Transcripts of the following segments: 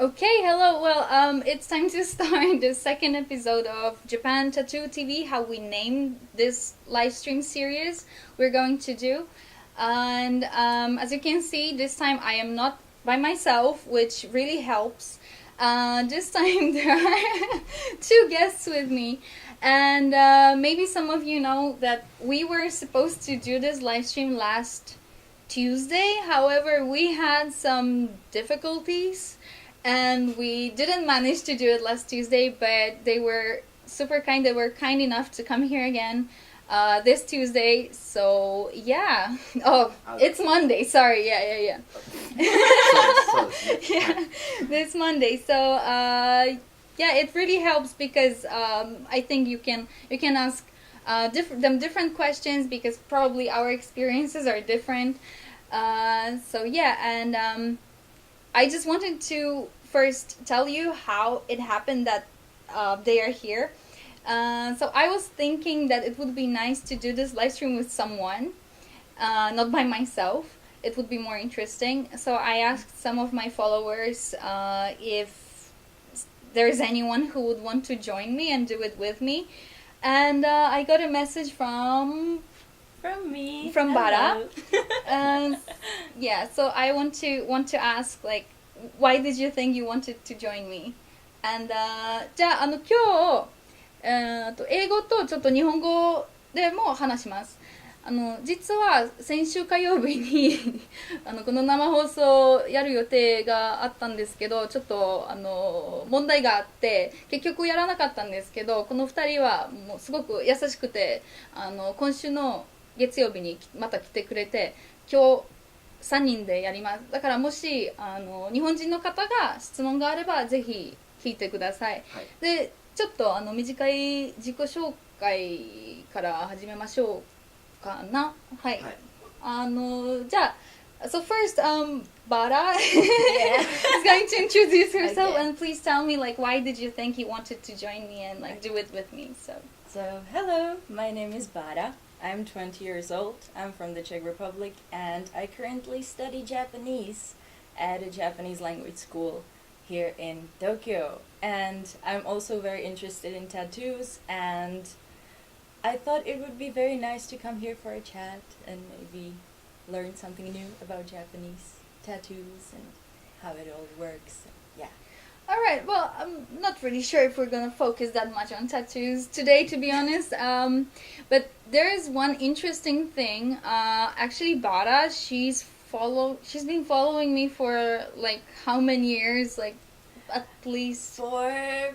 Okay, hello. Well, it's time to start the second episode of Japan Tattoo TV, how we named this live stream series we're going to do. And as you can see, this time I am not by myself, which really helps. This time there are two guests with me. And maybe some of you know that we were supposed to do this live stream last Tuesday. However, we had some difficulties and we didn't manage to do it last Tuesday, but they were super kind. They were kind enough to come here again this Tuesday. So yeah. Oh, it's Monday. Sorry. Yeah. Yeah, this Monday. So yeah, it really helps because I think you can ask different questions because probably our experiences are different. So yeah, and I just wanted to first tell you how it happened that they are here. So I was thinking that it would be nice to do this live stream with someone, not by myself. It would be more interesting. So I asked some of my followers if there's anyone who would want to join me and do it with me. And I got a message from me. From Bara. Yeah, so I want to ask, like, why did you think you wanted to join me? And じゃあ今日、英語とちょっと日本語でも話します。実は先週火曜日にこの生放送をやる予定があったんですけど、ちょっと問題があって結局やらなかったんですけど、この2人はもうすごく優しくて、今週の月曜日にまた来てくれて、今日3人でやります。だからもし日本人の方が質問があればぜひ聞いてください。はい、でちょっと短い自己紹介から始めましょうかな。はい。じゃあ。So first, Bara is going to introduce herself, and please tell me, like, why did you think you wanted to join me and like do it with me? So hello, my name is Bara. I'm 20 years old. I'm from the Czech Republic, and I currently study Japanese at a Japanese language school here in Tokyo. And I'm also very interested in tattoos, and I thought it would be very nice to come here for a chat and maybe learn something new about Japanese tattoos and how it all works. Yeah. Alright, well, I'm not really sure if we're gonna focus that much on tattoos today, to be honest. But there is one interesting thing. Actually, Bara, she's been following me for like how many years? Like at least 4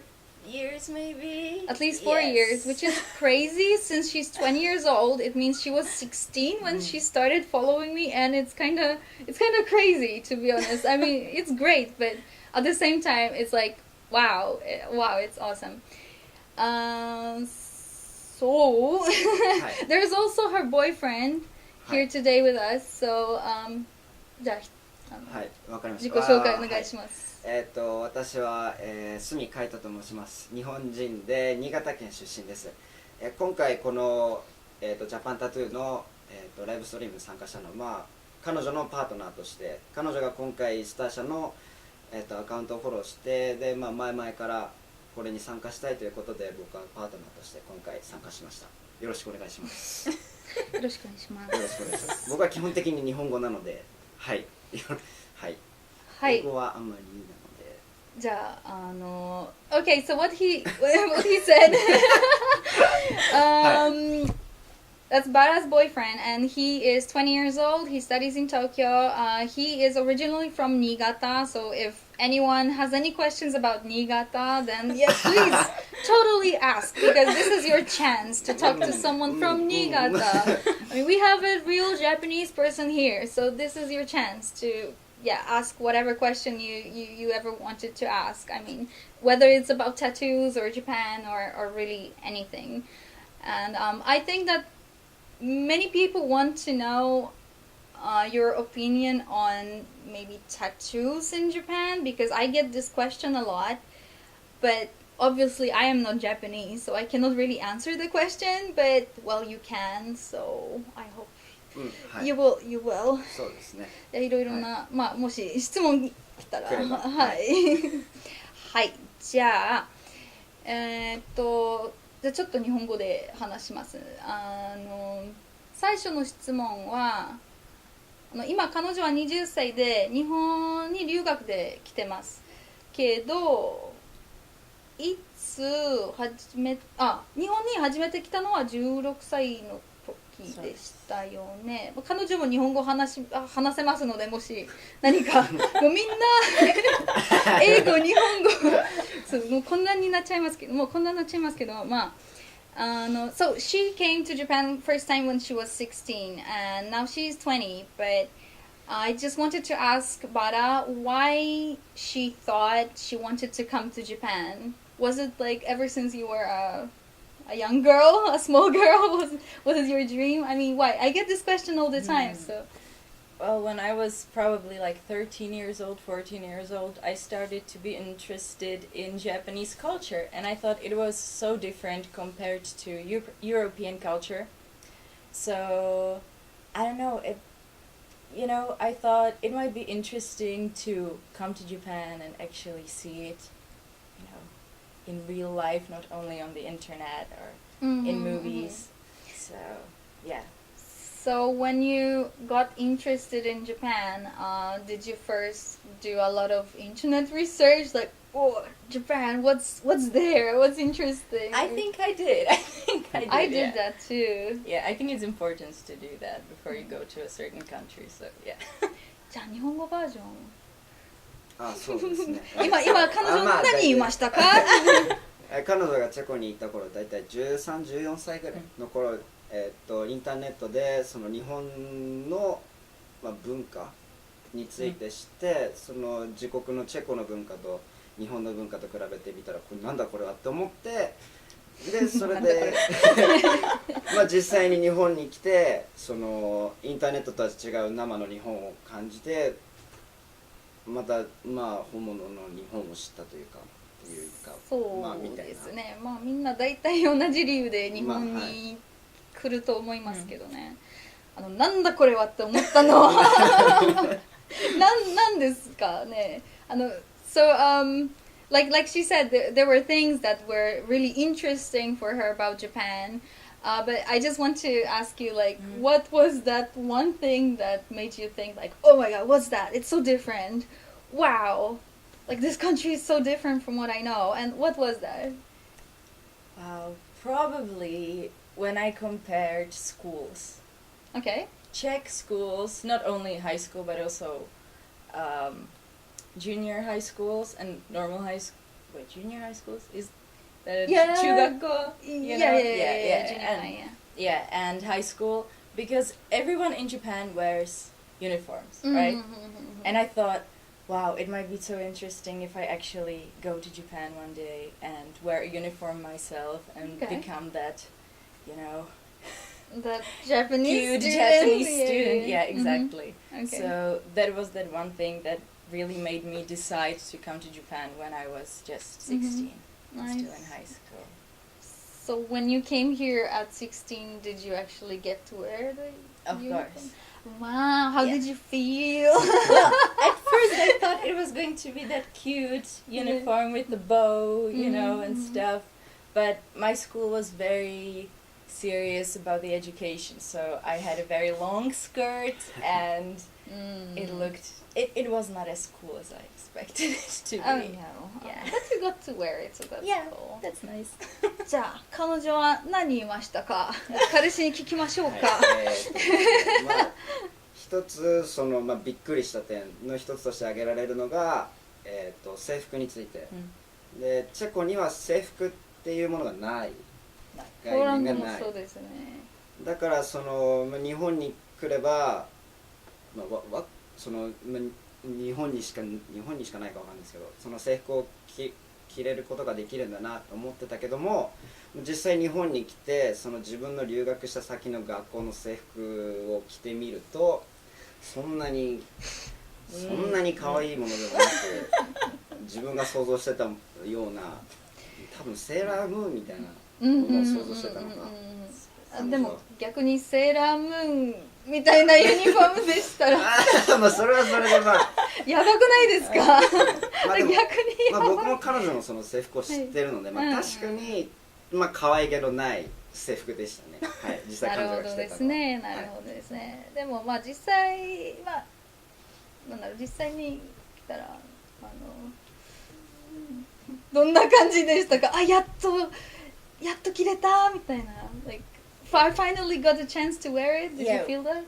years, maybe. At least 4 years, which is crazy since she's 20 years old. It means she was 16 when she started following me, and it's kind of crazy, to be honest. I mean, it's great, but at the same time, it's like wow, it's awesome. So there's also her boyfriend here today with us. So じゃあはい、わかりました。自己紹介お願いします。私は、角海斗と申します。日本人で新潟県出身です。今回この、ジャパンタトゥーの、ライブストリームに参加したのは、彼女のパートナーとして、彼女が今回スター社の、アカウントをフォローして、で、前々からこれに参加したいということで、僕はパートナーとして今回参加しました。よろしくお願いします。よろしくお願いします。よろしくお願いします。僕は基本的に日本語なので、はい。はい。英語はあんまりなので。じゃあOkay, so what he said. That's Bara's boyfriend, and he is 20 years old. He studies in Tokyo. He is originally from Niigata, so if anyone has any questions about Niigata, then yes, please totally ask, because this is your chance to talk to someone from Niigata. I mean, we have a real Japanese person here, so this is your chance to ask whatever question you ever wanted to ask. I mean, whether it's about tattoos or Japan or really anything. And I think that many people want to know your opinion on maybe tattoos in Japan, because I get this question a lot, but obviously I am not Japanese, so I cannot really answer the question, but well, you can, so I hope you will. そうですね。いろいろな、もし質問来たら来ればはいはいじゃあじゃあちょっと日本語で話します。最初の質問は今彼女は20歳で日本に留学で来てますけどいつ日本に初めて来たのは16歳の時でしたよね。彼女も日本語話せますので、もし何かもうみんな英語日本語そうもうこんなになっちゃいますけどまあso she came to Japan first time when she was 16 and now she's 20, but I just wanted to ask Bara why she thought she wanted to come to Japan. Was it like ever since you were a young girl, a small girl? Was it your dream? I mean, why? I get this question all the time. So, Well, when I was probably like 13 years old, 14 years old, I started to be interested in Japanese culture, and I thought it was so different compared to European culture. So, I don't know, I thought it might be interesting to come to Japan and actually see it, in real life, not only on the internet or in movies. So, yeah. So when you got interested in Japan, did you first do a lot of internet research? Like, oh, Japan, what's there? What's interesting? I think I did. I did that too. Yeah, I think it's important to do that before you go to a certain country. So, yeah. じゃあ日本語バージョン。そうですね今彼女何言いましたか？彼女がチェコに行った頃だいたい13、14歳ぐらいの頃、インターネットでその日本の、文化について知って、その自国のチェコの文化と日本の文化と比べてみたらなんだこれはって思ってでそれで実際に日本に来てそのインターネットとは違う生の日本を感じてまた本物の日本を知ったというかそうですね。みんな大体同じ理由で日本に来ると思いますけどね。なんだこれはって思ったのはなんですかね。So like she said, there were things that were really interesting for her about Japan. But I just want to ask you, like, what was that one thing that made you think, like, oh my god, what's that? It's so different. Wow. Like, this country is so different from what I know. And what was that? Wow, probably when I compared schools. Okay. Czech schools, not only high school, but also junior high schools and normal high school. Wait, junior high schools? Is that chugakko? Yeah, and high school, because everyone in Japan wears uniforms, right? And I thought, wow, it might be so interesting if I actually go to Japan one day and wear a uniform myself and become that, that Japanese cute Japanese student. Yeah, exactly. Okay. So that was that one thing that really made me decide to come to Japan when I was just 16, Nice. still in high school. So when you came here at 16, did you actually get to wear the Of uniform? course. Wow, how did you feel? Well, at first I thought it was going to be that cute uniform with the bow, and stuff. But my school was very serious about the education, so I had a very long skirt and it was not as cool as I expected it to be. Oh no. Yeah. But you got to wear it, so that's cool. That's nice. じゃあ彼女は何言いましたか？彼氏に聞きましょうか。一つびっくりした点の一つとして挙げられるのが、制服について、でチェコには制服っていうものがない概念がない。そうですね。だから日本に来れば、日本にしかないかわかんないですけど、その制服を着れることができるんだなと思ってたけども、実際日本に来て自分の留学した先の学校の制服を着てみるとそんなに可愛いものではなく、自分が想像してたような多分セーラームーンみたいなものを想像してたのか。でも逆にセーラームーンみたいなユニフォームでしたらそれはそれでやばくないですか？まあでも逆にやばい。僕も彼女のその制服を知ってるので、はい確かに、可愛げのない制服でしたね。はい、実際彼女が着てたのは。なるほどですね。なるほどですね。でも実際なんだろう、実際に来たらどんな感じでしたか？やっと着れたみたいな。Like I finally got a chance to wear it. Did you feel that?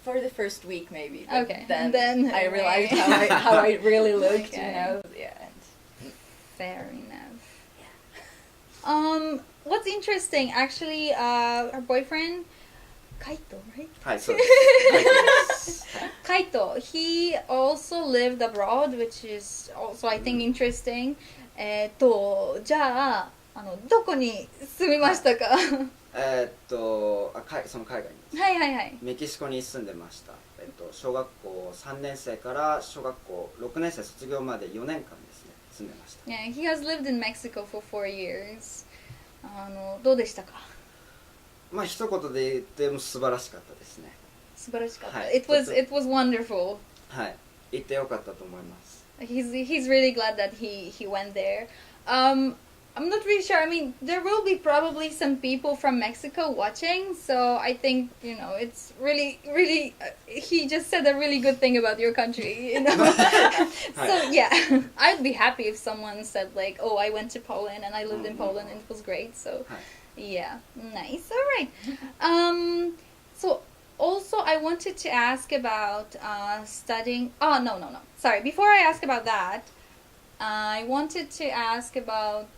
For the first week, maybe. But Okay. Then I realized how I really looked, Okay. you know. Yeah. Fair enough. What's interesting, actually, our boyfriend, Kaito, right? はい、そうです。Kaito, he also lived abroad, which is also, I think, interesting. じゃあ、どこに住みましたか？その海外にはいはいはい。メキシコに住んでました。小学校3年生から小学校6年生卒業まで4年間ですね、住んでました。Yeah, he has lived in Mexico for 4 years. どうでしたか？一言で言っても素晴らしかったですね。素晴らしかった。はい、It was wonderful. はい、行ってよかったと思います。He's really glad that he went there. I'm not really sure. I mean, there will be probably some people from Mexico watching, so I think it's really, really. He just said a really good thing about your country, So yeah, I'd be happy if someone said like, "Oh, I went to Poland and I lived in Poland and it was great." So, yeah, nice. All right. So also I wanted to ask about studying. Oh no. Sorry. Before I ask about that, I wanted to ask about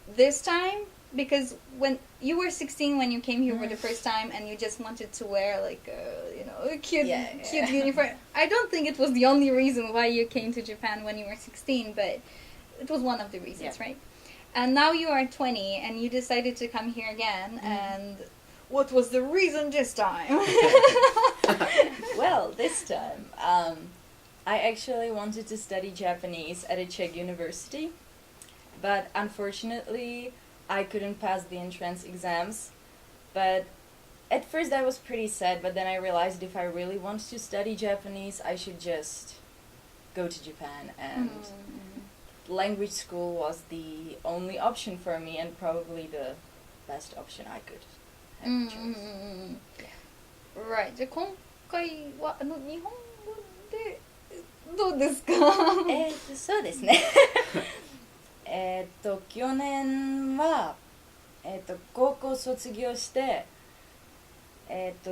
this time, because when you were 16 when you came here for the first time and you just wanted to wear like a cute uniform. I don't think it was the only reason why you came to Japan when you were 16, but it was one of the reasons, right? And now you are 20 and you decided to come here again, and what was the reason this time? Well, this time I actually wanted to study Japanese at a Czech university, but unfortunately I couldn't pass the entrance exams. But at first I was pretty sad, but then I realized if I really want to study Japanese, I should just go to Japan, and language school was the only option for me, and probably the best option I could have chosen. Right. じゃあ今回は日本語でどうですか？そうですね。去年は、高校卒業して、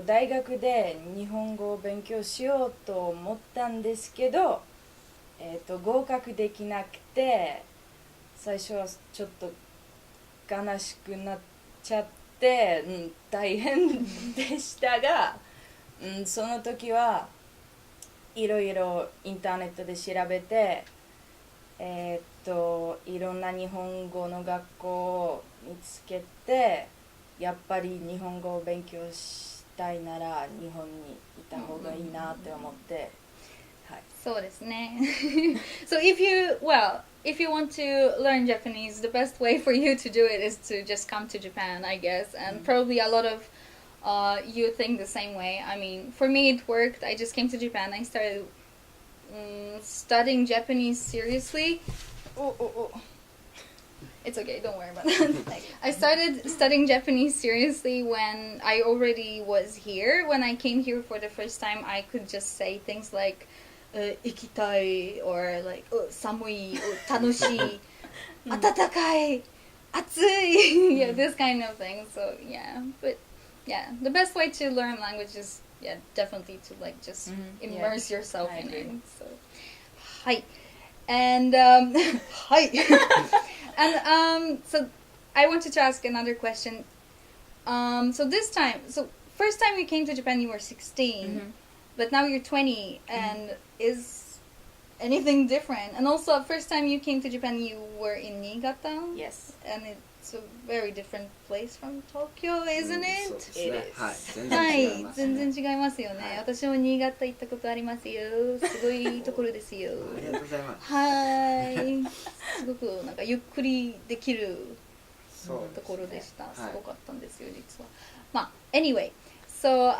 大学で日本語を勉強しようと思ったんですけど、合格できなくて、最初はちょっと悲しくなっちゃって、大変でしたが、その時はいろいろインターネットで調べて、いろんな日本語の学校を見つけて、やっぱり日本語を勉強したいなら日本にいた方がいいなって思って、はい。そうですね。So if you want to learn Japanese, the best way for you to do it is to just come to Japan, I guess, and probably a lot of you think the same way. I mean, for me it worked. I just came to Japan. I started studying Japanese seriously. It's okay, don't worry about that. I started studying Japanese seriously when I already was here. When I came here for the first time, I could just say things like 行きたい or like 寒い 楽しい 暖かい 暑い yeah, this kind of thing. So yeah, but yeah, the best way to learn language is definitely to like just immerse yourself in it. So, はい and はい and so I wanted to ask another question. So this time, so first time you came to Japan, you were 16, but now you're 20, and is anything different? And also, first time you came to Japan, you were in Niigata. Yes. And it's a very different place from Tokyo, isn't it? そうですね。はい、全は然違いいますね。全然違いますよね、はい私も新潟行ったことありますよ。すごいいいところですよ。ありがとうございます。はいすごくなんかゆっくりできるそうですねところでした。すはいごかったんですよ実は。まあ anyway, so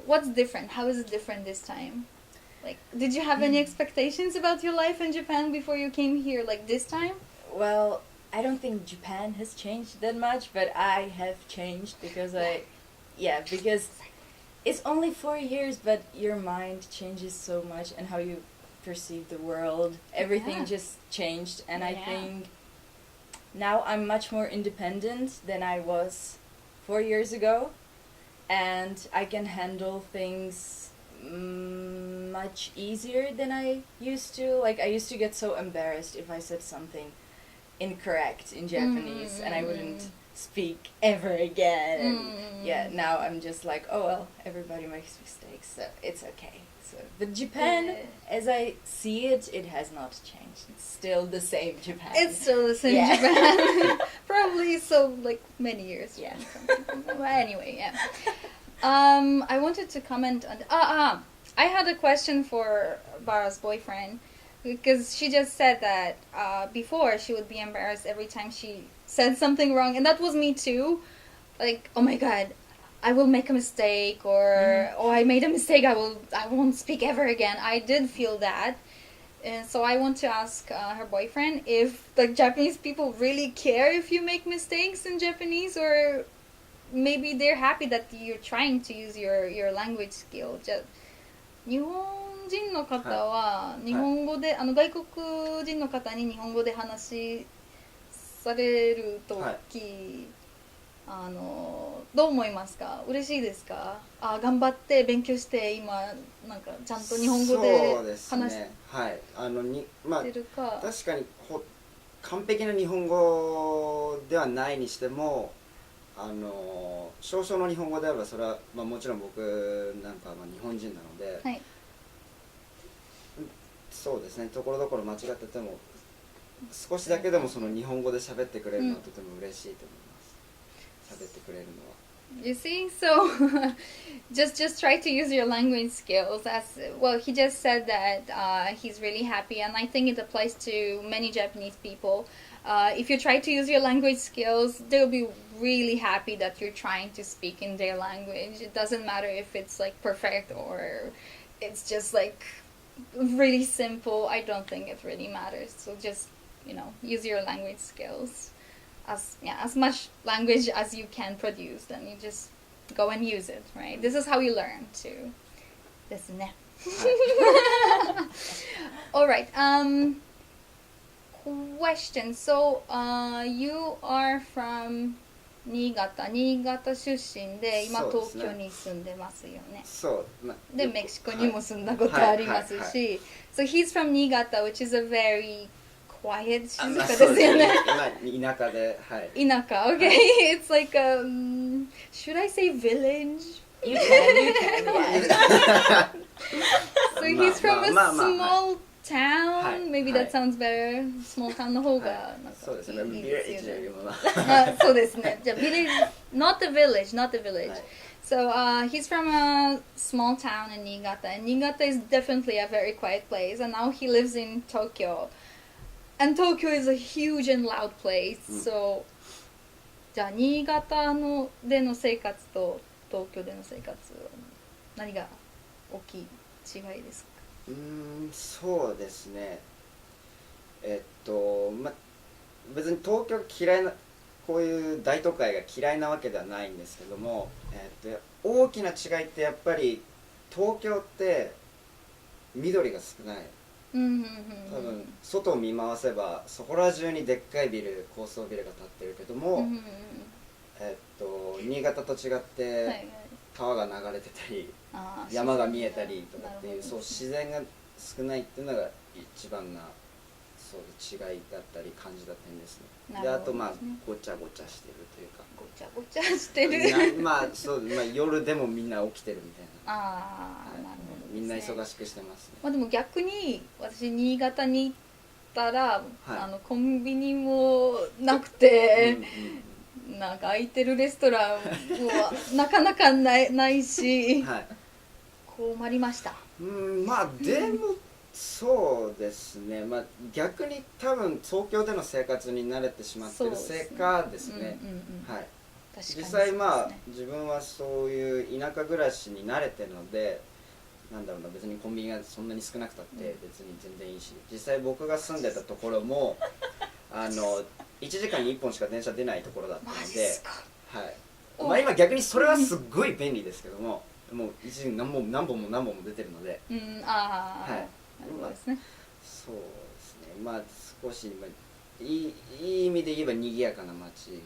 what's different? How is it different this time? Like, did you have any expectations about your life in Japan before you came here, like this time? Well, I don't think Japan has changed that much, but I have changed because because it's only 4 years, but your mind changes so much and how you perceive the world. Everything Yeah. just changed, and I Yeah. think now I'm much more independent than I was 4 years ago, and I can handle things much easier than I used to. Like, I used to get so embarrassed if I said something incorrect in Japanese, and I wouldn't speak ever again. And yeah, now I'm just like, oh well, everybody makes mistakes, so it's okay. So, but Japan, Yeah. as I see it, it has not changed. It's still the same Japan. It's still the same Yeah. Japan. Probably so, like, many years. Yeah. Well, anyway, yeah. I wanted to comment on. I had a question for Bara's boyfriend, because she just said that before she would be embarrassed every time she said something wrong, and that was me too. Like, oh my god, I will make a mistake, or oh, I made a mistake, I won't speak ever again. I did feel that. And so I want to ask her boyfriend if the Japanese people really care if you make mistakes in Japanese, or maybe they're happy that you're trying to use your language skill. じゃあ日本人の方は日本語で、外国人の方に日本語で話されるとき、どう思いますか？嬉しいですか？頑張って勉強して今なんかちゃんと日本語で話してるか。確かに完璧な日本語ではないにしても、少々の日本語であればそれは、もちろん僕なんかは日本人なので、はい、そうですね、ところどころ間違ってても少しだけでもその日本語で喋ってくれるのはとても嬉しいと思います。喋ってくれるのは。You see, so just try to use your language skills. As well, he just said that he's really happy, and I think it applies to many Japanese people. If you try to use your language skills, they'll be really happy that you're trying to speak in their language. It doesn't matter if it's like perfect or it's just like really simple. I don't think it really matters. So just, use your language skills. As much language as you can produce, then you just go and use it, right? This is how you learn too. ですね。All right. Question. So, you are from 新潟出身で今東京に住んでますよね。そう。でメキシコにも住んだことありますし、So he's from 新潟, which is a very quiet 静かですよね。田舎で、はい。田舎, okay. It's like should I say village? You can, yeah. So he's from a small town. Maybe that はい sounds better. Small town の方がなんかそうですね。いいビレッジよりもそうですね。じゃあ village, not the village. So he's from a small town in Niigata, and Niigata is definitely a very quiet place. And now he lives in Tokyo, and Tokyo is a huge and loud place. So じゃあ新潟での生活と東京での生活は何が大きい違いですか？そうですね。別に東京嫌いな、こういう大都会が嫌いなわけではないんですけども、大きな違いってやっぱり東京って緑が少ない。多分外を見回せばそこら中にでっかいビル、高層ビルが建ってるけども、新潟と違って川が流れてたり、山が見えたりとかっていう、そう自然が少ないっていうのが一番なそう違いだったり感じだったんですね。であとごちゃごちゃしてるというか、ごちゃごちゃしてる夜でもみんな起きてるみたいな。なるほど、みんな忙しくしてますね。でも逆に私新潟に行ったら、コンビニもなくて、なんか空いてるレストランもなかなかないし、困りました。でもそうですね。逆に多分東京での生活に慣れてしまってるせいかですね。実際自分はそういう田舎暮らしに慣れてるので、なんだろうな、別にコンビニがそんなに少なくたって別に全然いいし、実際僕が住んでたところも1時間に1本しか電車出ないところだったので、はい、まあ今逆にそれはすっごい便利ですけども、もう1時間何本も出てるので、はい、なるほどですね。そうですね、まあ少し、いい意味で言えば賑やかな街、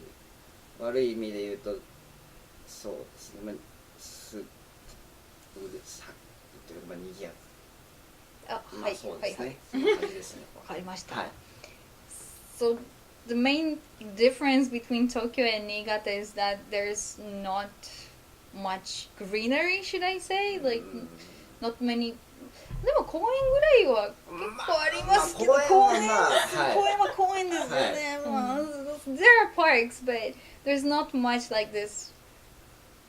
悪い意味で言うとそうですね、賑やか、はい、そうですね、はい、そんな感じですね。わかりました。はい。So the main difference between Tokyo and Niigata is that there's not much greenery, should I say? Like not many. でも公園ぐらいは結構ありますけど、公園は公園ですよね。There are parks, but there's not much like this,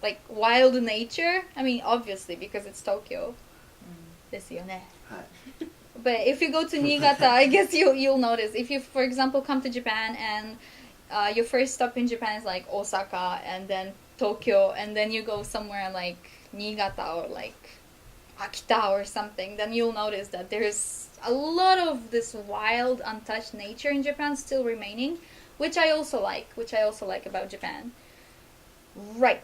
like wild nature. I mean, obviously because it's Tokyo. ですよね。はい。But if you go to Niigata, I guess you'll notice. If you, for example, come to Japan and your first stop in Japan is like Osaka and then Tokyo, and then you go somewhere like Niigata or like Akita or something, then you'll notice that there's a lot of this wild, untouched nature in Japan still remaining, which I also like about Japan. Right.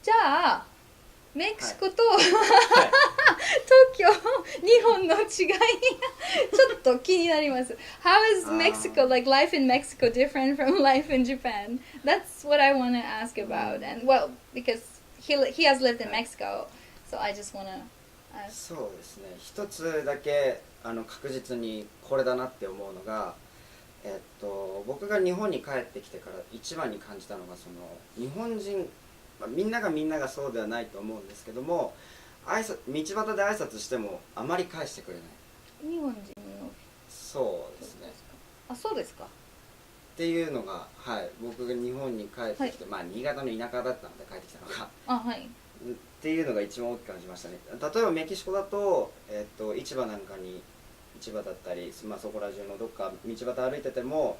じゃあメキシコと、東京、日本の違いちょっと気になります。How is Mexico, like life in Mexico, different from life in Japan? That's what I want to ask about. And well, because he has lived in Mexico, so I just want to ask. そうですね。一つだけ確実にこれだなって思うのが、僕が日本に帰ってきてから一番に感じたのが、その日本人、みんながそうではないと思うんですけども、道端で挨拶してもあまり返してくれない。日本人のそうですね。あ、そうですか。っていうのが、はい、僕が日本に帰ってきて、まあ新潟の田舎だったので帰ってきたのが、はい。っていうのが一番大きく感じましたね。例えばメキシコだと、市場なんかに、市場だったり、そこら中のどっか道端歩いてても、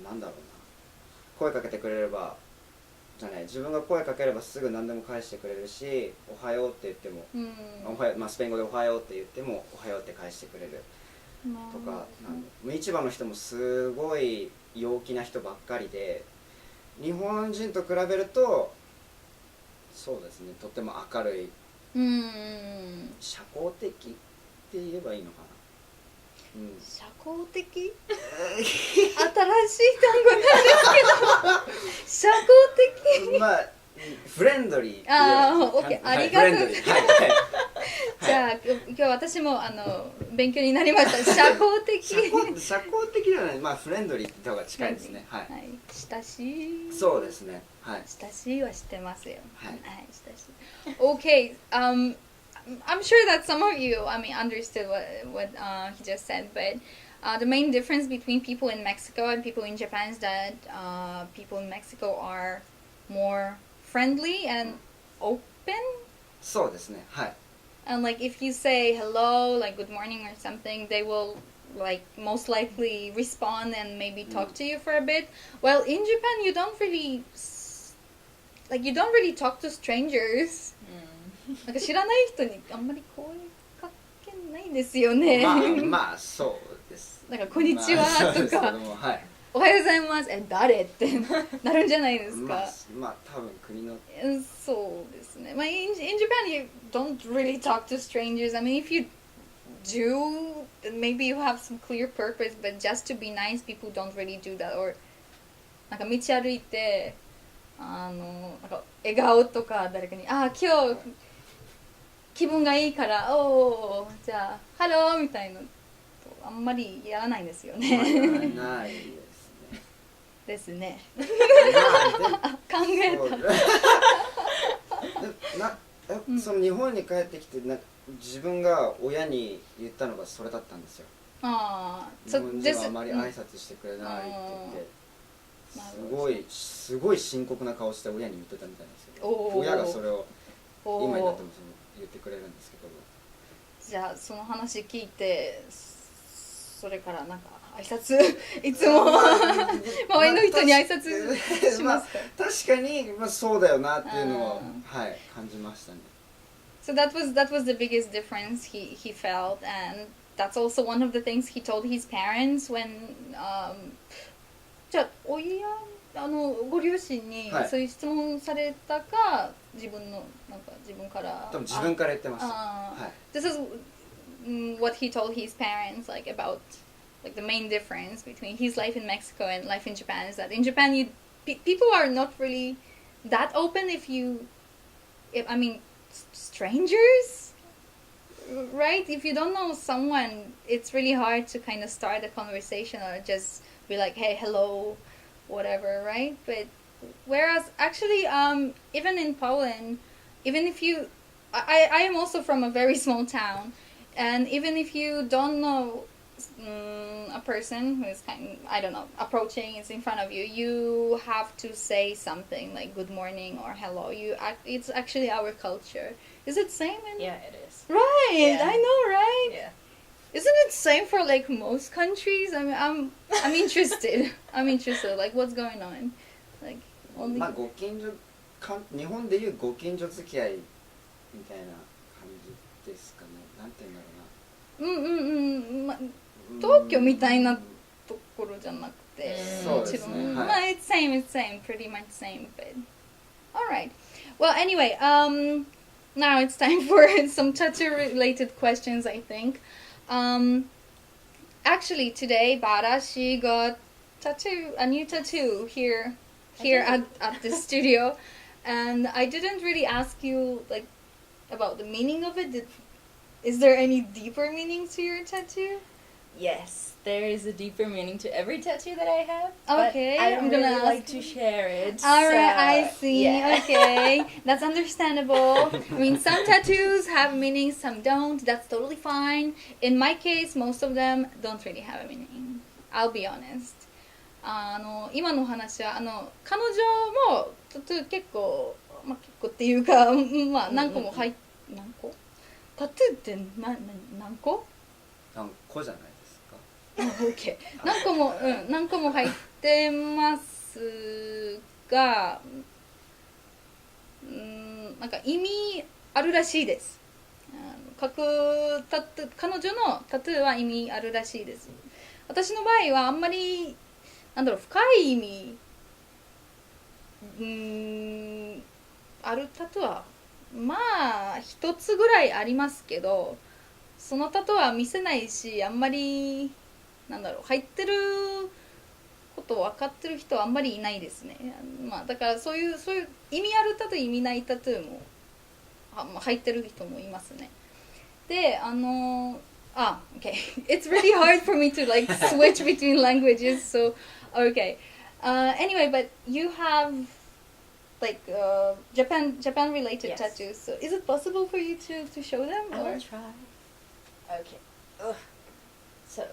なんだろうな、声かけてくれれば自分が声かければすぐ何でも返してくれるし、おはようって言っても、スペイン語でおはようって言ってもおはようって返してくれるとか、市場の人もすごい陽気な人ばっかりで、日本人と比べるとそうですね、とっても明るい、社交的って言えばいいのかな。社交的新しい単語なんですけど社交的まあフレンドリーっていう、OK、ありがとうございます。じゃあ今日私も勉強になりました。社交的社交的ではない、まあフレンドリーって言った方が近いですね。はい、親しい。そうですね。はい、親しいは知ってますよ。はい、親しい。OK、I'm sure that some of you, I mean, understood what he just said, but the main difference between people in Mexico and people in Japan is that people in Mexico are more friendly and open. そうですね。はい。And like if you say hello, like good morning or something, they will like most likely respond and maybe talk to you for a bit. While in Japan, you don't really talk to strangers. なんか知らない人にあんまり声かけないですよね。まあそうです。なんかこんにちはとか、おはようございます。誰ってなるんじゃないですか。まあ多分国の。そうですね。まあ in Japan you don't really talk to strangers. I mean if you do, then maybe you have some clear purpose, but just to be nice, people don't really do that. Or なんか道歩いてなんか笑顔とか誰かに今日気分がいいからじゃあハローみたいなあんまりやらないんですよね。ないですね。ですね。考えた。その日本に帰ってきて自分が親に言ったのがそれだったんですよ。日本人はあまり挨拶してくれないって言って、すごい深刻な顔して親に言ってたみたいなんですけど、親がそれを今になっても言ってくれるんですけど。じゃあその話聞いてそれからなんか挨拶いつも周りの人に挨拶しますか？確かに、そうだよなっていうのを、はい、感じましたね。So that was the biggest difference he felt, and that's also one of the things he told his parents when じゃあご両親にそういう質問されたか、自分から多分自分から言ってます。This is what he told his parents like about like the main difference between his life in Mexico and life in Japan is that in Japan people are not really that open if I mean strangers, right? If you don't know someone, it's really hard to kind of start a conversation or just be like, hey, hello, whatever, right? But whereas actually even in Poland, even if I am also from a very small town, and even if you don't know a person who is I don't know, approaching, is in front of you, you have to say something like good morning or hello. It's actually our culture. Is it same? Yeah, it is. Right, Yeah. I know, right? Yeah. Isn't it same for like most countries? I mean, I'm interested. I'm interested. Like, what's going on? Like, only. ご近所日本でいうご近所付き合いみたいな感じですかね。なんていうんだろうな。東京みたいなところじゃなくて、そうですね。it's same, pretty much same, but alright. Well, anyway, now it's time for some tattoo-related questions, I think. Actually, today, Bara, she got a new tattoo here at the studio, and I didn't really ask you like about the meaning of it. Is there any deeper meaning to your tattoo? Yes, there is a deeper meaning to every tattoo that I have. Okay, but I don't I'm gonna really like ask to share it. Alright, so, I see. Yeah. Okay, that's understandable. I mean, some tattoos have meaning, some don't. That's totally fine. In my case, most of them don't really have a meaning. I'll be honest. 今の話は彼女もタトゥー結構っていうか何個も何個？タトゥーって何個？何個じゃないですか。OK 何個も入ってますが、なんか意味あるらしいです。彼女のタトゥーは意味あるらしいです。私の場合はあんまり深い意味あるタトゥーは一つぐらいありますけど、そのタトゥーは見せないし、あんまり入ってること分かってる人はあんまりいないですね。だからそういう意味あるタトゥー意味ないタトゥーも入ってる人もいますね。でokay. It's really hard for me to like switch between languages, so okay. Anyway, but you have like Japan related tattoos. So is it possible for you to show them? I will try. Okay. Ugh. So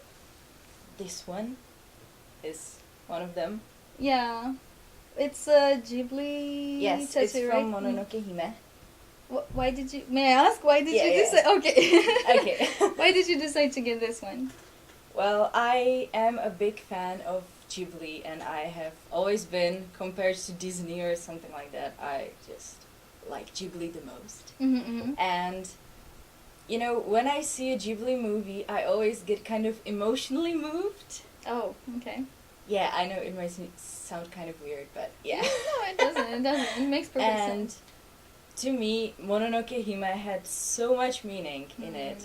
this one is one of them. Yeah. It's a Ghibli Yes, tattoo, it's from right? Mononoke Hime. Why did you? May I ask? Why did you decide? Okay. Okay. Why did you decide to get this one? Well, I am a big fan of Ghibli, and I have always been, compared to Disney or something like that, I just like Ghibli the most. And you know, when I see a Ghibli movie, I always get kind of emotionally moved. Oh, okay. Yeah, I know it might sound kind of weird, but yeah. No, it doesn't. It makes perfect sense. To me, Mononoke Hime had so much meaning in it.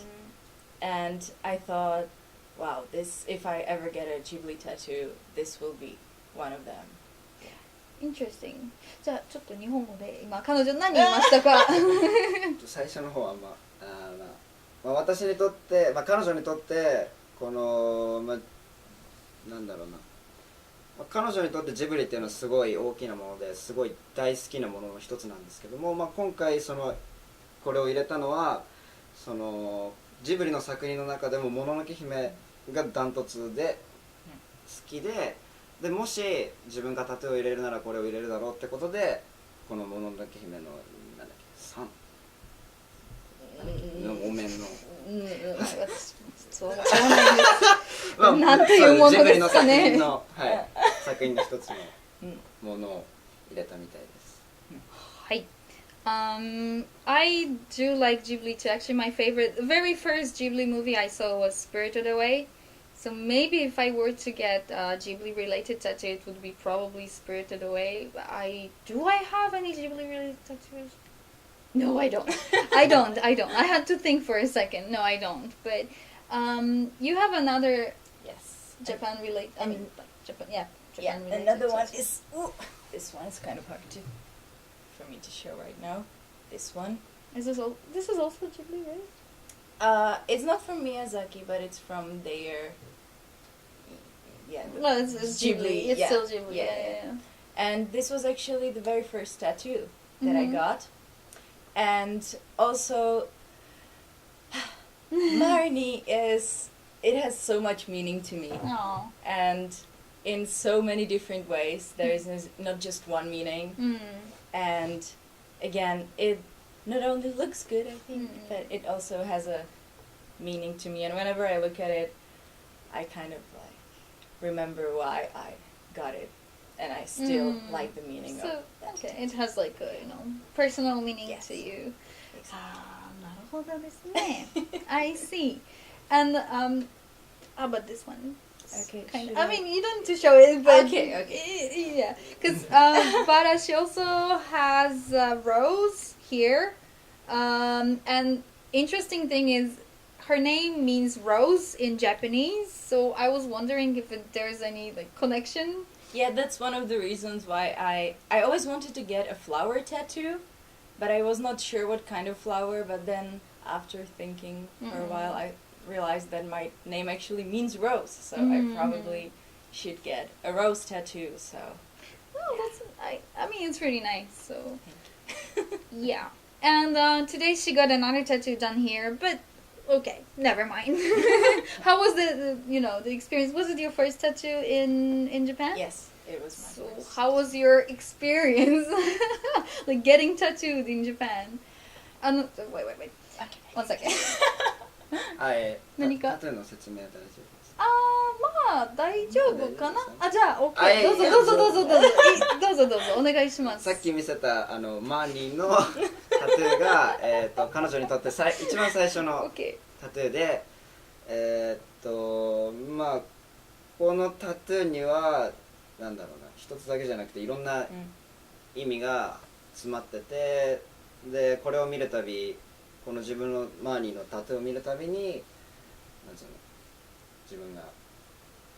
And I thought, wow, if I ever get a Ghibli tattoo, this will be one of them. Interesting. じゃあちょっと日本語で今彼女何言いましたか？最初の方は私にとって、彼女にとってこのなんだろうな。彼女にとってジブリっていうのはすごい大きなものですごい大好きなものの一つなんですけども、今回これを入れたのはジブリの作品の中でももののけ姫がダントツで好きで、もし自分がタトゥーを入れるならこれを入れるだろうってことで、このもののけ姫のサンのお面のそうわからないです。なんていうものですかね。ジブリの作品の、はい、作品の一つのものを入れたみたいです。はい。I do like Ghibli too. Actually, my favorite, the very first Ghibli movie I saw was Spirited Away. So maybe if I were to get a Ghibli related tattoo, it would be probably Spirited Away. Do I have any Ghibli related tattoos? No, I don't. I don't. I had to think for a second. No, I don't. But you have another Yes. Japan related. I mean, like Japan. Yeah, Yeah, Japan related. another one tattoo. is. Ooh, this one is kind of hard to for me to show right now. This one. Is this all? This is also Ghibli, right? It's not from Miyazaki, but it's from their. Yeah. Well, it's Ghibli. It's yeah. still Ghibli. Yeah, Yeah. And this was actually the very first tattoo that I Mhm. got, and also. Marnie is. It has so much meaning to me. Oh. And in so many different ways. There is not just one meaning. And again, it not only looks good, I think, but it also has a meaning to me. And whenever I look at it, I kind of like remember why I got it, and I still like the meaning of So that. okay, it has like a personal meaning Yes. to you. Exactly. なるほどですね。I see. And how about this one? Okay, Kind should of, I mean, you don't need to show it, but Okay. yeah, because Bara, she also has a rose here, and interesting thing is her name means rose in Japanese. So I was wondering if there's any like connection. Yeah, that's one of the reasons why I always wanted to get a flower tattoo, but I was not sure what kind of flower. But then after thinking for a while, I realized that my name actually means rose, so I probably should get a rose tattoo. So Oh, that's I mean it's really nice. So yeah, and today she got another tattoo done here, but okay, never mind. How was the experience? Was it your first tattoo in Japan? yes, it was my So first. how was your experience, like getting tattooed in Japan? Wait. Okay. One second. 何かタトゥーの説明は大丈夫ですか？まあ大丈夫かな。大丈夫ですじゃあ OK。どうぞお願いします。さっき見せたマーニーのタトゥーが彼女にとって一番最初の OK。タトゥーでまあこのタトゥーにはなんだろうな、一つだけじゃなくていろんな意味が詰まってて、でこれを見るたび、この自分のマーニーのタトゥーを見るたびに、なんつうの、自分が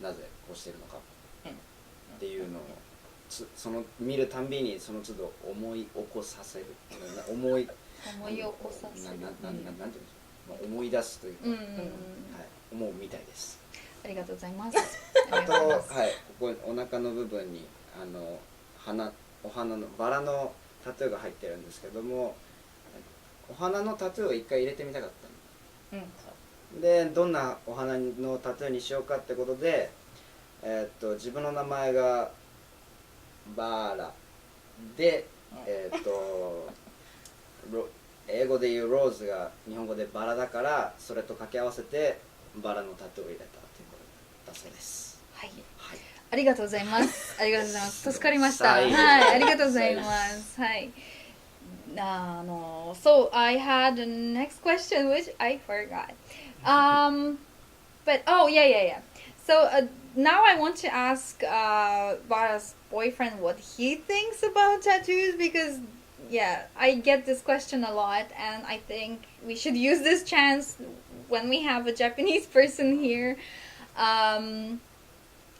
なぜこうしてるのかっていうのをその見るたんびにその都度思い起こさせる、思い起こさせる、なんていうんでしょう、思い出すというか、はい、思うみたいです。ありがとうございます。あと、はい、ここお腹の部分にお花のバラのタトゥーが入ってるんですけども、お花のタトゥーを一回入れてみたかったの。でどんなお花のタトゥーにしようかってことで、自分の名前がバーラで、英語で言うローズが日本語でバラだから、それと掛け合わせてバラのタトゥーを入れたということだそうです。はい、はい、ありがとうございます。ありがとうございます。助かりました。はい、ありがとうございます。はい。So I had the next question which I forgot. But yeah. So now I want to ask Vara's boyfriend what he thinks about tattoos, because yeah, I get this question a lot, and I think we should use this chance when we have a Japanese person here,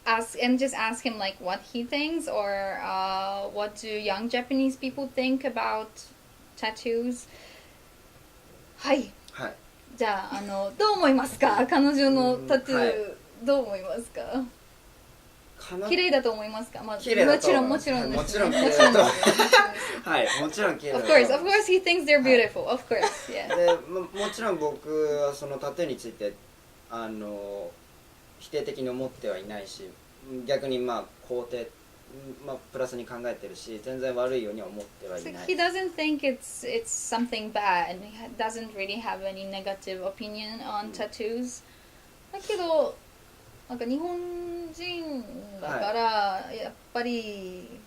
ask him like what he thinks, or what do young Japanese people think about tattoos. はい。はい。じゃあどう思いますか？彼女のタトゥー、どう思いますか？綺麗だと思いますか？まあ、もちろん綺麗だと。はい、もちろん綺麗だと。Of course he thinks they're beautiful. Of course, yeah. でもちろん僕はそのタトゥーについて否定的に思ってはいないし、逆にまあ肯定、まあプラスに考えてるし、全然悪いようには思ってはいない。So he doesn't think it's something bad. He doesn't really have any negative opinion on tattoos. だけどなんか日本人だからやっぱり、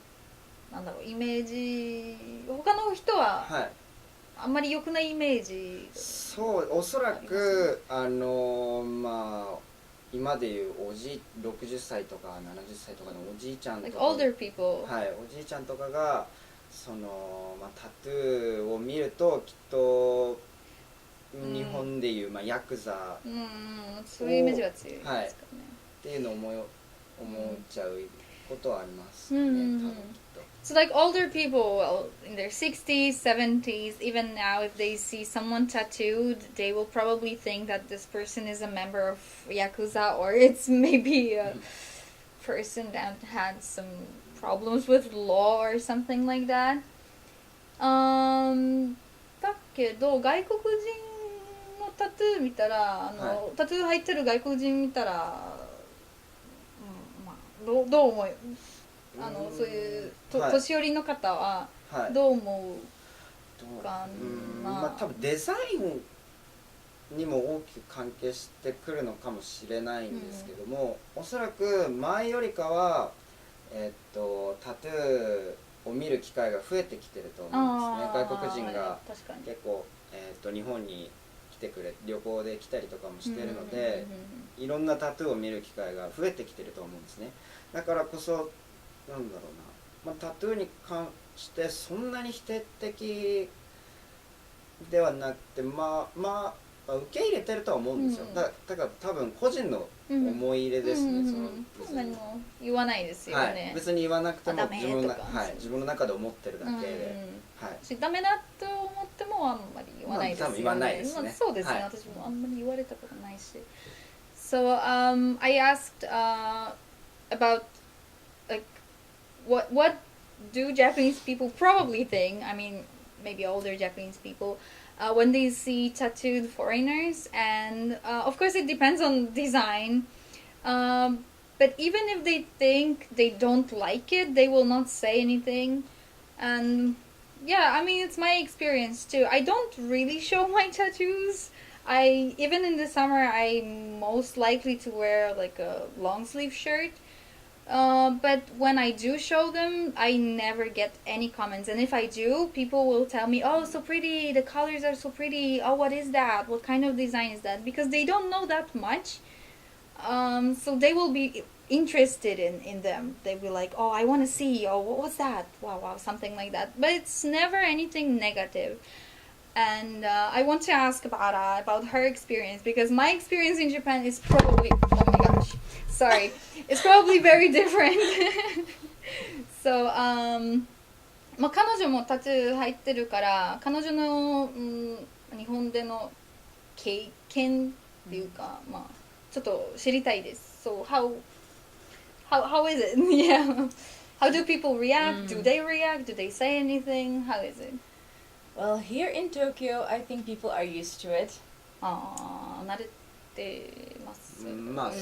なんだろう、イメージ他の人ははい、あんまり良くないイメージ。そうおそらくまあ今でいう60歳とか70歳とかのおじいちゃんと like か、 older people、はい、おじいちゃんとかがタトゥーを見るときっと日本でいう、ヤクザうん、そういうイメージが強いですかね。っていうのを思っちゃうことはありますね、うん多分きっと。 So like older people, well, in their 60s, 70s, even now, if they see someone tattooed, they will probably think that this person is a member of Yakuza, or it's maybe a person that had some problems with law or something like that. だけど外国人のタトゥー見たらタトゥー入ってる外国人見たら、まあ、どう思うそういう年寄りの方はどう思うかな。多分デザインにも大きく関係してくるのかもしれないんですけども、おそらく前よりかは、タトゥーを見る機会が増えてきてると思うんですね。外国人が結構、日本に来て旅行で来たりとかもしてるので、いろんなタトゥーを見る機会が増えてきてると思うんですね。だからこそなんだろうな、タトゥーに関してそんなに否定的ではなくて、受け入れてるとは思うんですよ。だから多分個人の思い入れですね。何も言わないですよね。別に言わなくても自分の中で思ってるだけで、ダメだと思ってもあんまり言わないですよね。多分言わないですね。そうですね。私もあんまり言われたことないし。So I asked about like what do Japanese people probably think? I mean, maybe older Japanese people when they see tattooed foreigners, and of course it depends on design. But even if they think they don't like it, they will not say anything. And yeah, I mean it's my experience too. I don't really show my tattoos. Even in the summer I'm most likely to wear like a long sleeve shirt. But when I do show them, I never get any comments. And if I do, people will tell me, "Oh, so pretty! The colors are so pretty! Oh, what is that? What kind of design is that?" Because they don't know that much. So they will be interested in them. They'll be like, "Oh, I want to see. Oh, what's that? Wow, something like that." But it's never anything negative. And I want to ask about her experience, because my experience in Japan is probably, oh my gosh, sorry, it's probably very different. So 彼女もタトゥー入ってるから彼女の、日本での経験っていうか、ちょっと知りたいです。So how is it? Yeah. How do people react? Do they react? Do they say anything? How is it? Well, here in Tokyo, I think people are used to it. 慣れてます。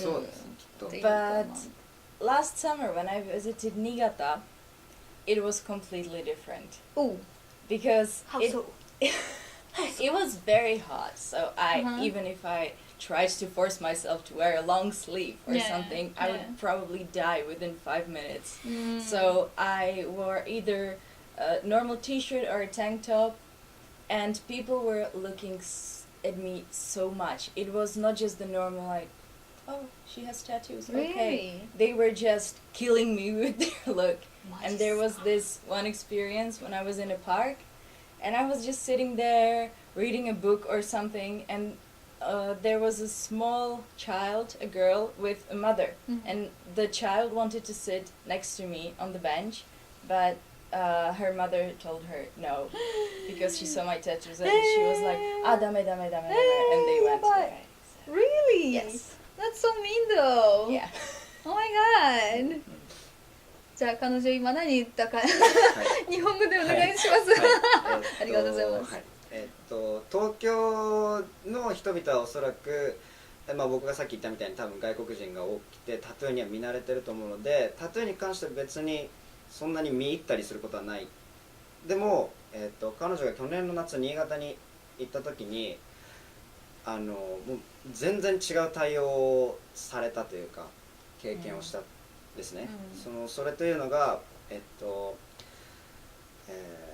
そうですね、きっと。But last summer when I visited Niigata, it was completely different. Oh, because how it, so? it was very hot, so even if I tried to force myself to wear a long sleeve or something, I would probably die within 5 minutes. So I wore either a normal t-shirt or a tank top, and people were looking at me so much. It was not just the normal like, "Oh, she has tattoos." Really? Okay. They were just killing me with their look. And there was this one experience when I was in a park, and I was just sitting there reading a book or something, and there was a small child, a girl, with a mother. And the child wanted to sit next to me on the bench, but her mother told her no, because she saw my tattoos, and she was like, dame, and they went away. Really? Yes. That's so mean though. Yeah. Oh my god. じゃあ彼女今何言ったか日本語でお願いします。ありがとうございます。東京の人々はおそらく、僕がさっき言ったみたいに多分外国人が多くてタトゥーには見慣れてると思うので、タトゥーに関しては別にそんなに見入ったりすることはない。でも、彼女が去年の夏新潟に行った時にもう全然違う対応をされたというか経験をしたですね、それというのが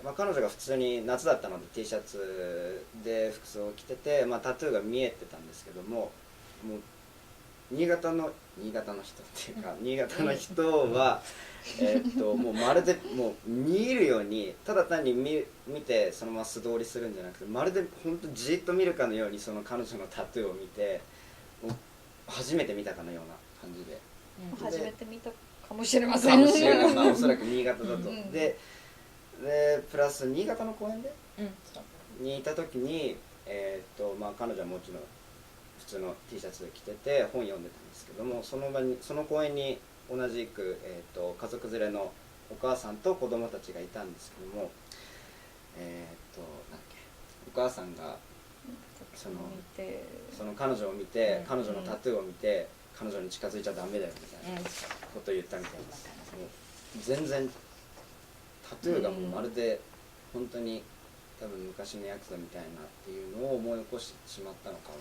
まあ、彼女が普通に夏だったので T シャツで服装を着てて、まあ、タトゥーが見えてたんですけども、もう新潟の人っていうか、新潟の人はもうまるでもう見るようにただ単に見てそのまま素通りするんじゃなくて、まるで本当じっと見るかのようにその彼女のタトゥーを見て、もう初めて見たかのような感じで、初めて見たかもしれません。まあ、おそらく新潟だと。でプラス新潟の公園で、にいた時に、まあ、彼女はもちろん普通の T シャツで着てて本読んでたんですけども、その公園に同じく、家族連れのお母さんと子供たちがいたんですけども、なんだっけ、お母さんがその彼女を見て、彼女のタトゥーを見て、彼女に近づいちゃダメだよみたいなことを言ったみたいです。もう全然タトゥーがもうまるで本当に多分昔のヤクザみたいなっていうのを思い起こしてしまったのかも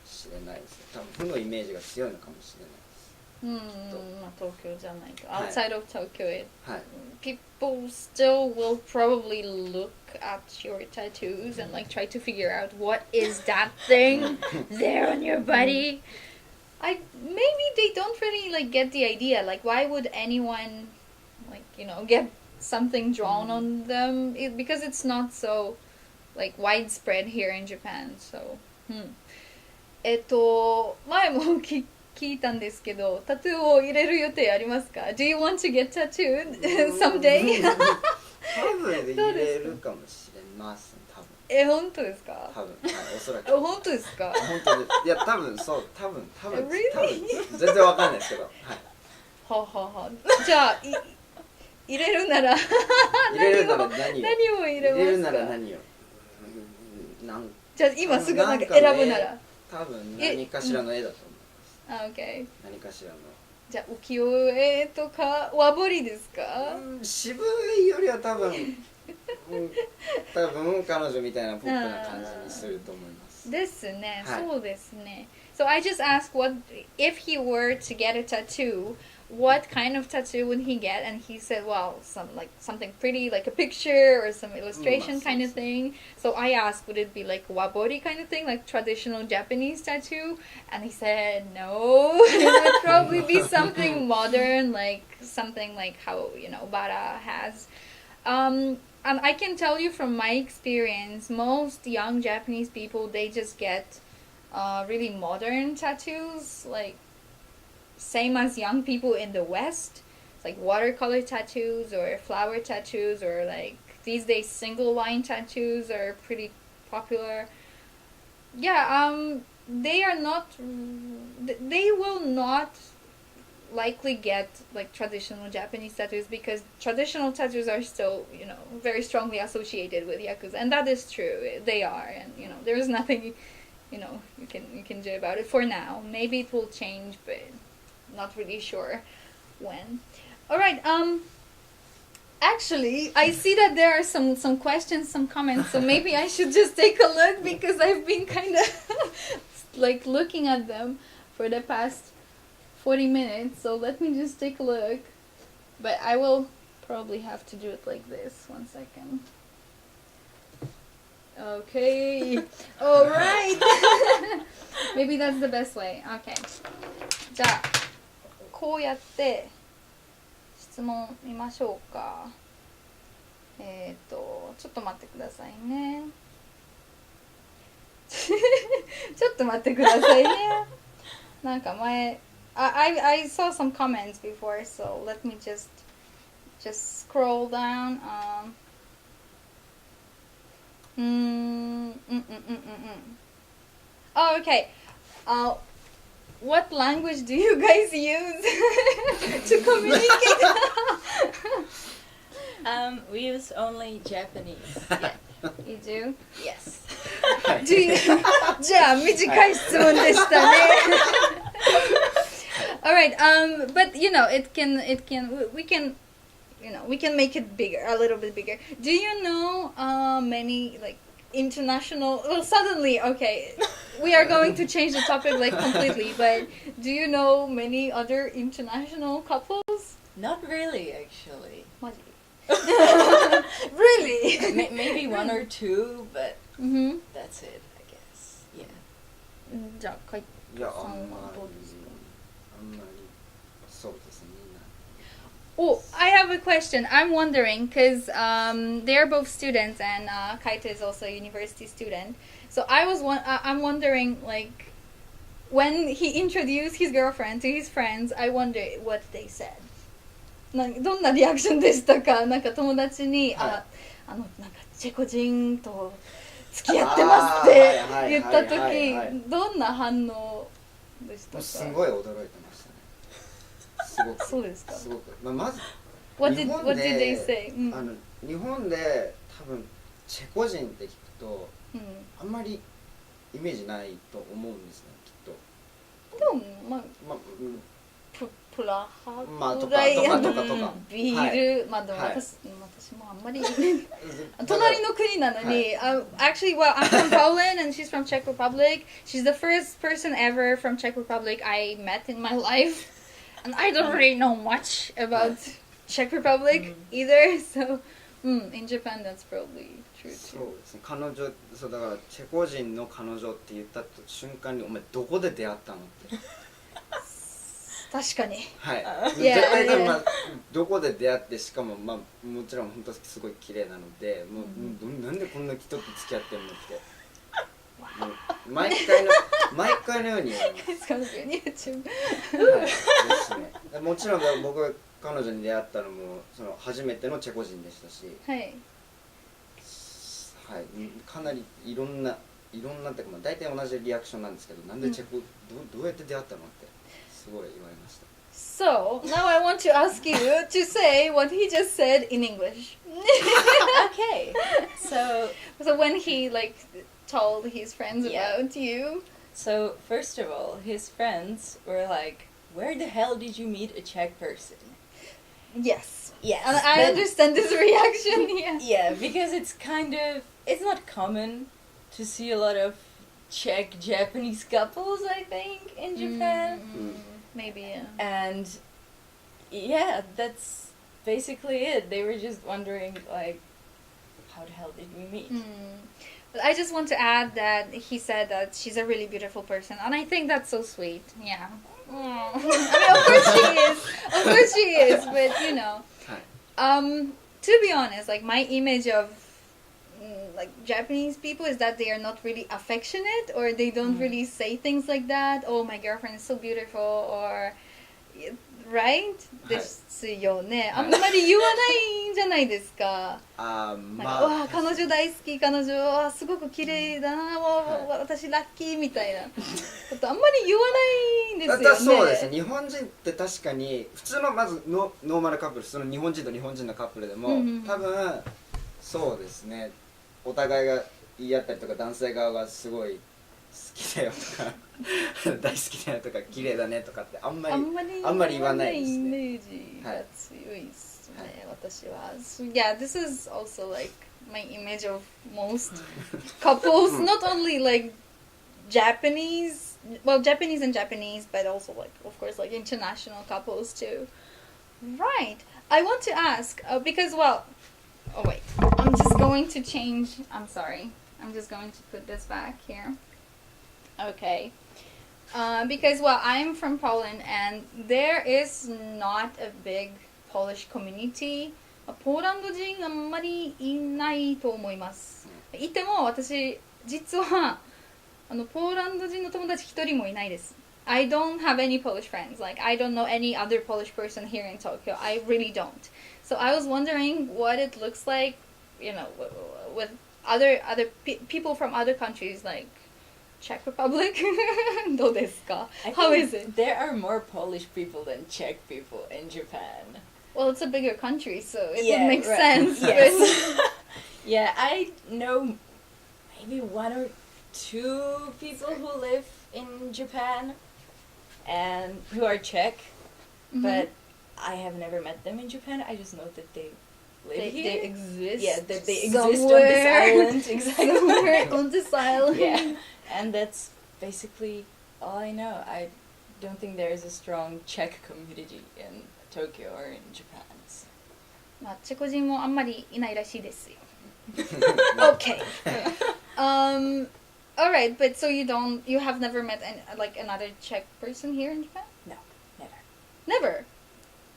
しれないですね。多分負のイメージが強いのかもしれないです。まあ東京じゃないと、outside of Tokyo, people still will probably look at your tattoos and like try to figure out what is that thing there on your body. Maybe they don't really like get the idea. Like, why would anyone like get something drawn on them? Because it's not so like widespread here in Japan. So, 前も聞いたんですけど、タトゥーを入れる予定ありますか？ Do you want to get tattooed someday? 多分入れるかもしれません。多分。本当ですか？多分、おそらく。本当ですか？本当に。いや、多分そう、多分 Really? 全然わかんないですけど。はい。じゃあ入れるなら何を入れますか？入れるなら何を。じゃあ今すぐなんか選ぶなら。多分何かしらの絵だと思います。Okay. 何かしらの。じゃあ浮世絵とか和彫りですか？渋いよりは多分彼女みたいなポップな感じにすると思います。ですね、そうですね。So I just asked what if he were to get a tattoo, what kind of tattoo would he get? And he said, well, something pretty, like a picture or some illustration kind of thing. So I asked, would it be like wabori kind of thing, like traditional Japanese tattoo? And he said, no, it would probably be something modern, like something like how Bara has. And I can tell you from my experience, most young Japanese people, they just get really modern tattoos, like same as young people in the West. It's like watercolor tattoos or flower tattoos, or like these days single line tattoos are pretty popular. Yeah, they will not likely get like traditional Japanese tattoos, because traditional tattoos are still very strongly associated with Yakuza, and that is true, they are, and there is nothing you can do about it for now. Maybe it will change, but not really sure when. All right, actually I see that there are some questions, some comments, so maybe I should just take a look, because I've been kind of like looking at them for the past 40 minutes, so let me just take a look. But I will probably have to do it like this. 1 second. Okay. All right. Maybe that's the best way. Okay. じゃあこうやって質問見ましょうか。ちょっと待ってくださいね。ちょっと待ってくださいね。なんか前I saw some comments before, so let me just scroll down. Oh, okay. What language do you guys use to communicate? We use only Japanese. Yeah. You do? Yes. Do you? じゃあ短い質問でしたね。All right. But we can make it bigger, a little bit bigger. Do you know many like international? Well, suddenly, okay. we are going to change the topic like completely, but do you know many other international couples? Not really, actually. マジ Really? Maybe one or two, but Mm-hmm. that's it, I guess. Yeah. じゃあ、カイいや、トさんあんまりはどうですか？そうですね、みんな。 Oh, I have a question. I'm wondering because they're both students and Kaito is also a university student. So I'm wondering like when he introduced his girlfriend to his friends, I wonder what they said. どんなリアクションでしたか？なんか友達に、はいなんかチェコ人と付き合ってますって言った時、どんな反応でしたか？すごい驚いてましたね。すごく。そうですか。すごく。まず What 日 did 本 What で did they say? 日本で多分チェコ人って聞くとあんまりイメージないと思うんですね、きっと。でもまあプラハぐらいとかビール、まあでも私もあんまり隣の国なのに、actually, well, I'm from Poland and she's from Czech Republic. She's the first person ever from Czech Republic I met in my life, and I don't really know much about Czech Republic either. So, in Japan, that's probably true そう too. ですね、彼女、そうだからチェコ人の彼女って言った瞬間にお前どこで出会ったのって。確かに。はい。 Yeah, 絶対多分 yeah. まあどこで出会ってしかもまあもちろん本当すごい綺麗なので、もうなんでこんな人と付き合ってんのって。もう毎回のように言われます。It's gonna be on YouTube. はいですね。もちろん僕が彼女に出会ったのもその初めてのチェコ人でしたし、はい。はい、かなりいろんなっていうかまあ大体同じリアクションなんですけど、なんでチェコ、どうやって出会ったのってすごい言われました。 So, now I want to ask you to say what he just said in English. Okay. So when he like told his friends Yeah. about you. So first of all, his friends were like, "Where the hell did you meet a Czech person?" Yes. Yes. And I understand this reaction, yeah. Yeah, because it's not common to see a lot of Czech Japanese couples, I think, in Japan. Maybe, yeah. And yeah, that's basically it. They were just wondering, like, how the hell did we meet? But I just want to add that he said that she's a really beautiful person, and I think that's so sweet. Yeah. I mean, of course she is. Of course she is. But you know, to be honest, like my image of like Japanese people is that they are not really affectionate, or they don't really say things like that. Oh, my girlfriend is so beautiful, or right? ですよね。あんまり言わないんじゃないですか。なんかわあ彼女大好き、彼女はすごく綺麗だな、私ラッキーみたいなことあんまり言わないんですよね。そうですね。日本人って確かに普通のまずノーマルカップル、その日本人と日本人のカップルでも、多分そうですね。お互いが言い合ったりとか、男性側がすごい好きだよとか大好きだよとか綺麗だねとかってあんまり言わないですね。イメージが強いですね、私は。So yeah, this is also like my image of most couples, not only like Japanese, well, Japanese and Japanese, but also like, of course, like international couples too. Right. I want to ask because, well, oh wait, I'm just going to change. I'm sorry. I'm just going to put this back here. Okay. Because, well, I'm from Poland and there is not a big Polish community. ポーランド人あんまりいないと思います。いても私実はポーランド人の友達一人もいないです。I don't have any Polish friends. Like I don't know any other Polish person here in Tokyo. I really don't. So I was wondering what it looks like, you know, with other people from other countries like Czech Republic. どうですか? How is it? There are more Polish people than Czech people in Japan. Well, it's a bigger country, so it would make sense. Yes. Yeah, I know maybe one or two people who live in Japan and who are Czech, but I have never met them in Japan. I just know that they live here. They exist. Yeah, that they exist on this island. Exactly. Somewhere on this island. Yeah, and that's basically all I know. I don't think there is a strong Czech community in Tokyo or in Japan. So. まあチェコ人もあんまりいないらしいですよ。Okay. All right, but so you have never met like another Czech person here in Japan? No, never. Never.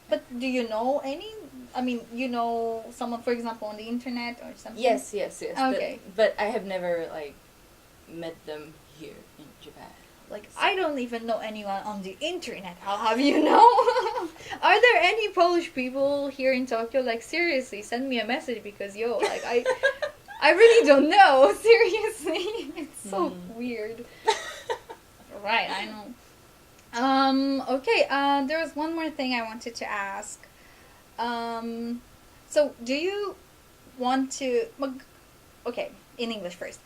But do you know any? I mean, you know someone, for example, on the internet or something? Yes. Okay. But I have never like met them here in Japan. Like, I don't even know anyone on the internet. How have you know? Are there any Polish people here in Tokyo? Like, seriously, send me a message because, like, I really don't know. Seriously. It's so weird. Right, I know. Okay, there was one more thing I wanted to ask. So, do you want to... Okay, in English first.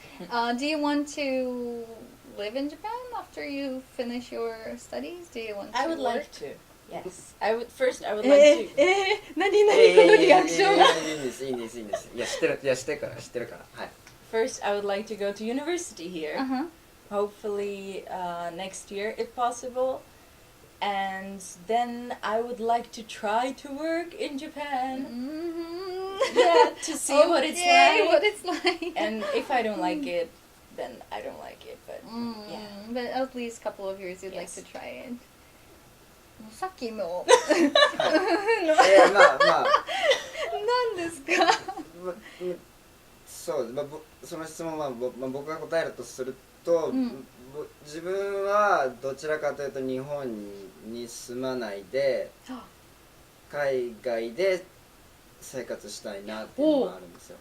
Do you want to live in Japan after you finish your studies? Do you want to I would work? like to. Yes. I would like to. 何このリアクション。いいんですいいんですいいんです。いや知ってるからはい。First, I would like to go to university here. Hopefully next year, if possible. And then I would like to try to work in Japan. Yeah, to see what it's like. And if I don't like it, then I don't like it. But yeah. But at least a couple of years you'd like to try it. さっきのまあ何ですか？そう、その質問は、僕が答えるとすると、自分はどちらかというと日本に住まないで海外で生活したいなっていうのがあるんですよ。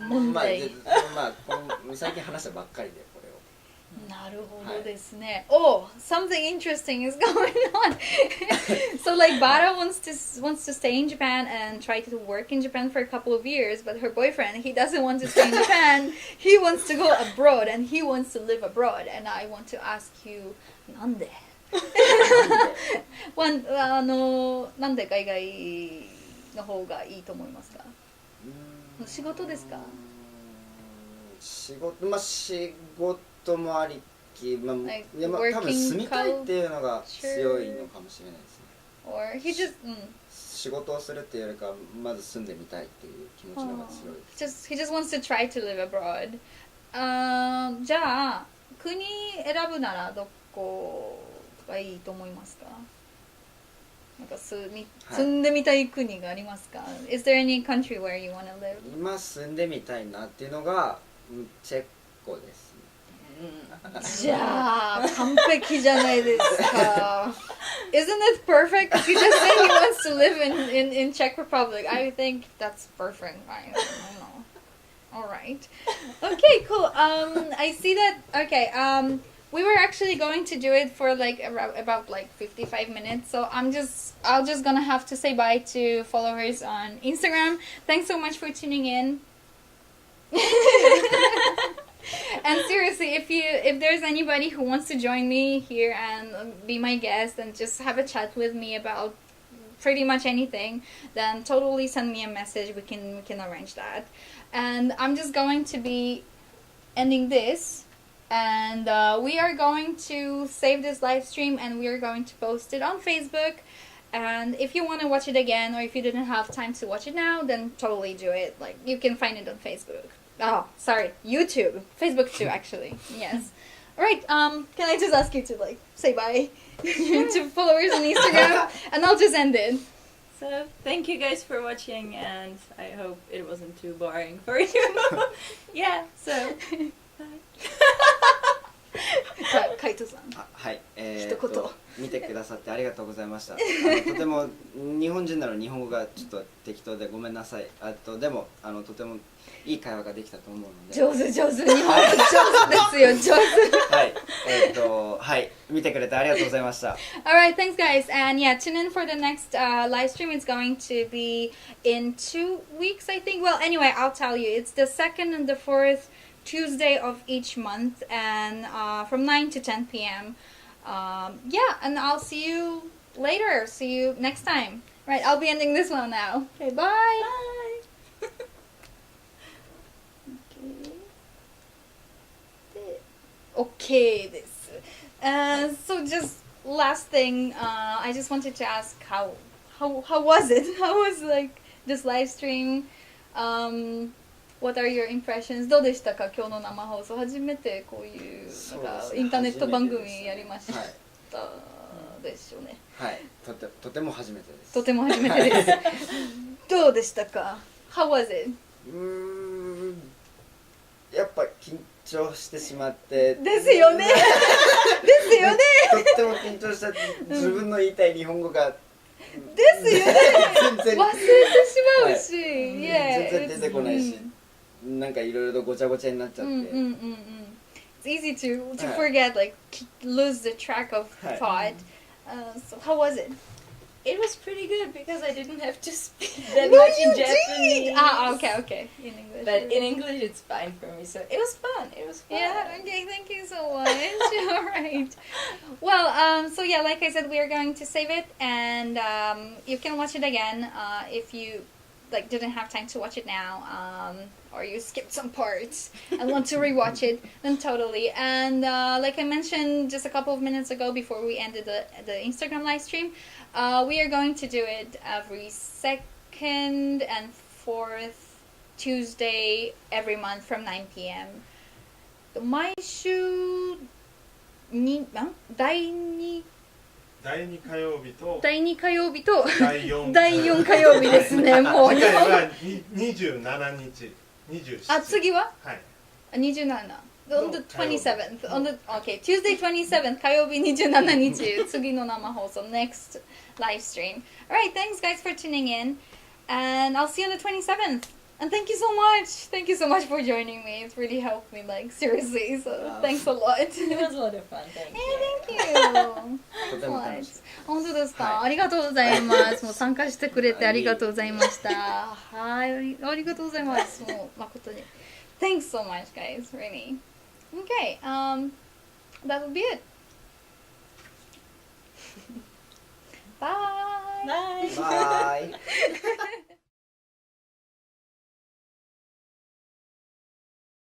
問題。最近話したばっかりでこれを。なるほどですね。Oh, something interesting is going on. So like Bara wants to stay in Japan and try to work in Japan for a couple of years, but her boyfriend, he doesn't want to stay in Japan. He wants to go abroad and he wants to live abroad. And I want to ask you, なんで？なんで海外の方がいいと思いますか？仕事ですか？仕事もありき、多分住みたいっていうのが強いのかもしれないですね。Or he just 仕事をするっていうよりかまず住んでみたいっていう気持ちの方が強いです。He just wants to try to live abroad. じゃあ国選ぶならどこがいいと思いますか？なんか住んでみたい国がありますか？ Is there any country where you want to live? 今住んでみたいなっていうのがチェコです。じゃあ完璧じゃないですか。Isn't it perfect? He just said he wants to live in Czech Republic. I think that's perfect. I don't know. All right. Okay, cool. I see that. Okay. We were actually going to do it for like about like 55 minutes, so I'll just gonna have to say bye to followers on Instagram. Thanks so much for tuning in. And seriously, if there's anybody who wants to join me here and be my guest and just have a chat with me about pretty much anything, then totally send me a message. We can arrange that. And I'm just going to be ending this. And we are going to save this live stream and we are going to post it on Facebook. And if you want to watch it again or if you didn't have time to watch it now, then totally do it. Like, you can find it on Facebook. Oh, sorry, YouTube. Facebook too, actually. Yes. Alright, can I just ask you to, like, say bye to followers on Instagram? And I'll just end it. So, thank you guys for watching and I hope it wasn't too boring for you. Yeah, so... じゃあカイトさん。はい、一言見てくださってありがとうございました。とても日本人なの日本語がちょっと適当でごめんなさい。でもとてもいい会話ができたと思うので。上手日本語上手ですよ上手。はいはい見てくれてありがとうございました。Alright, thanks guys, and yeah, tune in for the next live stream. It's going to be in 2 weeks, I think. Well, anyway, I'll tell you. It's the 2nd and the 4th Tuesday of each month, and from 9 to 10 p.m. Yeah, and I'll see you later. See you next time. Right, I'll be ending this one now. Okay, bye. Bye. Okay. OK です。So just last thing, I just wanted to ask how was it? How was like this live stream? What are your impressions? どうでしたか今日の生放送初めてこういうなんかインターネット番組やりましたでしょうね。はい、とても初めてです。とても初めてです。どうでしたか How was it? やっぱ緊張してしまってですよねですよねとっても緊張した自分の言いたい日本語がですよね全然忘れてしまうし、全然出てこないし、なんかいろいろとごちゃごちゃになっちゃって、It's easy to forget, like lose the track of thought. So how was it? It was pretty good because I didn't have to speak that much in Japanese. Okay. In English. But in English it's fine for me, so it was fun. Yeah, okay, thank you so much. All right. Well, so yeah, like I said, we are going to save it, and you can watch it again if you like didn't have time to watch it now, or you skipped some parts and want to rewatch it, then totally. And like I mentioned just a couple of minutes ago before we ended the Instagram live stream, we are going to do it every second and fourth Tuesday every month from 9 p.m. 毎週に第2火曜日と第2火曜日と第4第4火曜日ですね。もう次回は27日27次ははい27 on the 27th on the okay Tuesday 27th 火曜日27日次の生放送 next live stream. Alright, thanks guys for tuning in, and I'll see you on the 27th. And thank you so much for joining me. It's really helped me, like seriously. So thanks a lot. It was a lot of fun. Thank you. Thank you. 本当ですか、ありがとうございます。もう参加してくれてありがとうございました。はい、ありがとうございます。もう誠に。Thanks so much, guys. Really. Okay. That would be it. Bye. Bye. Bye.